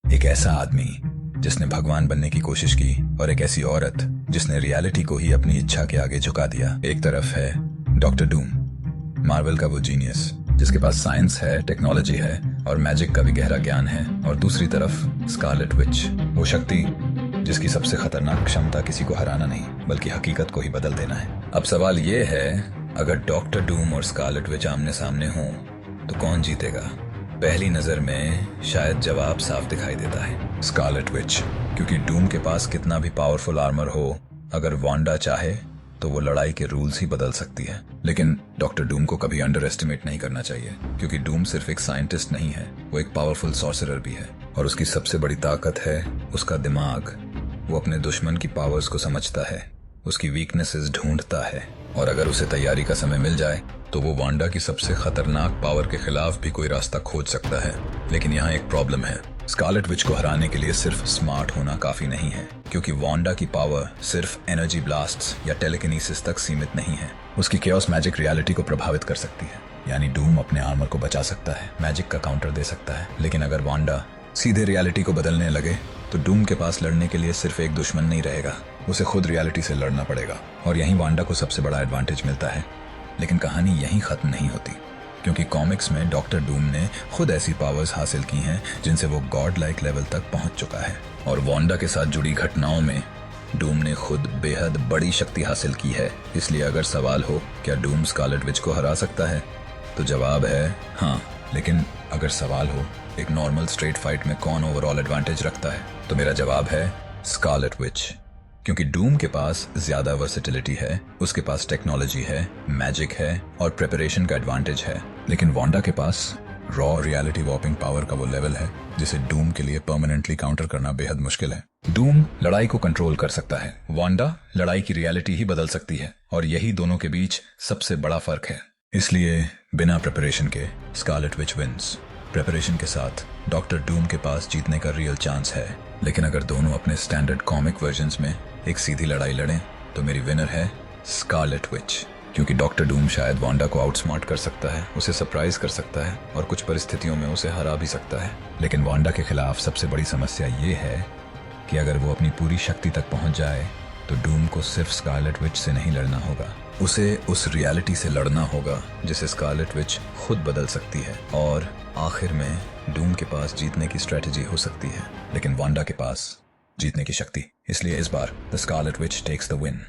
एक ऐसा आदमी जिसने भगवान बनने की कोशिश की और एक ऐसी औरत जिसने रियलिटी को ही अपनी इच्छा के आगे झुका दिया। एक तरफ है डॉक्टर डूम, मार्वल का वो जीनियस जिसके पास साइंस है, टेक्नोलॉजी है और मैजिक का भी गहरा ज्ञान है, और दूसरी तरफ स्कारलेट विच, वो शक्ति जिसकी सबसे खतरनाक क्षमता किसी को हराना नहीं बल्कि हकीकत को ही बदल देना है। अब सवाल ये है, अगर डॉक्टर डूम और स्कारलेट विच आमने सामने हों तो कौन जीतेगा? पहली नजर में शायद जवाब साफ दिखाई देता है, स्कारलेट विच, क्योंकि डूम के पास कितना भी पावरफुल आर्मर हो, अगर वांडा चाहे तो वो लड़ाई के रूल्स ही बदल सकती है। लेकिन डॉक्टर डूम को कभी अंडर एस्टिमेट नहीं करना चाहिए, क्योंकि डूम सिर्फ एक साइंटिस्ट नहीं है, वो एक पावरफुल सॉर्सरर भी है, और उसकी सबसे बड़ी ताकत है उसका दिमाग। वो अपने दुश्मन की पावर्स को समझता है, उसकी वीकनेसेस ढूंढता है, और अगर उसे तैयारी का समय मिल जाए तो वो वांडा की सबसे खतरनाक पावर के खिलाफ भी कोई रास्ता खोज सकता है। लेकिन यहाँ एक प्रॉब्लम है, स्कारलेट विच को हराने के लिए सिर्फ स्मार्ट होना काफी नहीं है, क्योंकि वांडा की पावर सिर्फ एनर्जी ब्लास्ट्स या टेलीकिनेसिस तक सीमित नहीं है। उसकी केओस मैजिक रियलिटी को प्रभावित कर सकती है, यानी डूम अपने आर्मर को बचा सकता है, मैजिक का काउंटर दे सकता है, लेकिन अगर वांडा सीधे रियलिटी को बदलने लगे तो डूम के पास लड़ने के लिए सिर्फ एक दुश्मन नहीं रहेगा, उसे खुद रियलिटी से लड़ना पड़ेगा, और यहीं वांडा को सबसे बड़ा एडवांटेज मिलता है। लेकिन कहानी यहीं खत्म नहीं होती, क्योंकि कॉमिक्स में डॉक्टर डूम ने खुद ऐसी पावर्स हासिल की हैं जिनसे वो गॉड लाइक लेवल तक पहुंच चुका है, और वांडा के साथ जुड़ी घटनाओं में डूम ने खुद बेहद बड़ी शक्ति हासिल की है। इसलिए अगर सवाल हो क्या डूम स्कारलेट विच को हरा सकता है, तो जवाब है हाँ। लेकिन अगर सवाल हो एक नॉर्मल स्ट्रेट फाइट में कौन ओवरऑल एडवांटेज रखता है, तो मेरा जवाब है स्कारलेट विच, क्योंकि डूम के पास ज्यादा वर्सेटिलिटी है, उसके पास टेक्नोलॉजी है, मैजिक है और प्रिपरेशन का एडवांटेज है। लेकिन वांडा के पास रॉ रियलिटी वॉर्पिंग पावर का वो लेवल है जिसे डूम के लिए परमानेंटली काउंटर करना बेहद मुश्किल है। डूम लड़ाई को कंट्रोल कर सकता है, वांडा लड़ाई की रियलिटी ही बदल सकती है, और यही दोनों के बीच सबसे बड़ा फर्क है। इसलिए बिना प्रिपरेशन के स्कारलेट विच विंस। प्रिपरेशन के साथ डॉक्टर डूम के पास जीतने का रियल चांस है, लेकिन अगर दोनों अपने स्टैंडर्ड कॉमिक वर्जन्स में एक सीधी लड़ाई लड़ें तो मेरी विनर है स्कारलेट विच, क्योंकि डॉक्टर डूम शायद वांडा को आउटस्मार्ट कर सकता है, उसे सरप्राइज कर सकता है और कुछ परिस्थितियों में उसे हरा भी सकता है। लेकिन वांडा के खिलाफ सबसे बड़ी समस्या ये है कि अगर वो अपनी पूरी शक्ति तक पहुंच जाए तो डूम को सिर्फ स्कारलेट विच से नहीं लड़ना होगा, उसे उस रियलिटी से लड़ना होगा जिसे स्कारलेट विच खुद बदल सकती है, और आखिर में डूम के पास जीतने की स्ट्रेटजी हो सकती है, लेकिन वांडा के पास जीतने की शक्ति। इसलिए इस बार the Scarlet Witch takes the win.